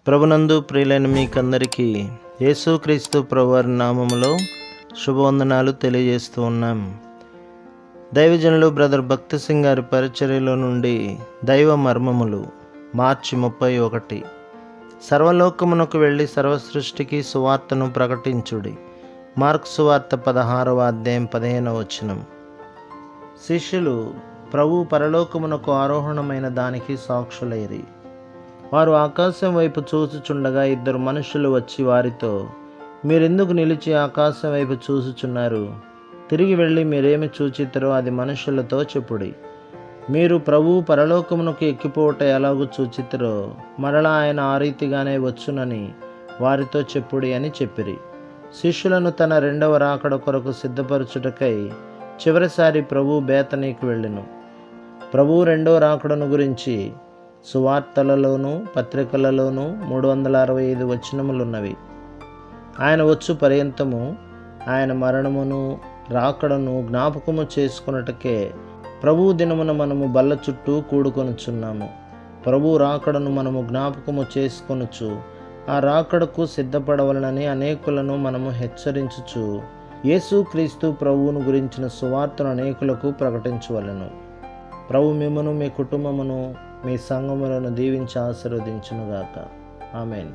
ప్రభునందు ప్రియులైన మీకందరికీ యేసుక్రీస్తు ప్రభువారి నామములో శుభవందనాలు తెలియజేస్తూ ఉన్నాం. దైవజనులు బ్రదర్ భక్తి సింగ్ గారి పరిచర్యలో నుండి దైవ మర్మములు మార్చి 31. సర్వలోకమునకు వెళ్ళి సర్వసృష్టికి సువార్తను ప్రకటించుడి. మార్కు సువార్త 16వ అధ్యాయం 15వ వచనం. శిష్యులు ప్రభు పరలోకమునకు ఆరోహణమైన దానికి సాక్షులైరి. వారు ఆకాశం వైపు చూచుచుండగా 2 మనుషులు వచ్చి వారితో, మీరెందుకు నిలిచి ఆకాశం వైపు చూచుచున్నారు? తిరిగి వెళ్ళి మీరేమి చూచితరో అది మనుషులతో చెప్పుడి. మీరు ప్రభువు పరలోకమునకు ఎక్కిపోవట ఎలాగూ చూచితరో మరలా ఆయన ఆ రీతిగానే వచ్చునని వారితో చెప్పుడి అని చెప్పిరి. శిష్యులను తన 2వ రాకడ కొరకు సిద్ధపరచుటకై చివరిసారి ప్రభు బేతనీకి వెళ్ళెను. ప్రభు 2వ రాకడను గురించి సువార్తలలోనూ పత్రికలలోనూ 365 వచనములున్నవి. ఆయన వచ్చు పర్యంతము ఆయన మరణమును రాకడను జ్ఞాపకము చేసుకొనుటకే ప్రభు దినమున మనము బల్ల చుట్టూ కూడుకొనుచున్నాము. ప్రభు రాకడను మనము జ్ఞాపకము చేసుకొనుచు ఆ రాకడకు సిద్ధపడవలనని అనేకులను మనము హెచ్చరించుచు యేసుక్రీస్తు ప్రభువును గురించిన సువార్తను అనేకులకు ప్రకటించవలెను. ప్రభు మిమ్మును, మీ కుటుంబమును, మీ సంఘములను దీవించి ఆశీర్వదించునుగాక. ఆమేన్.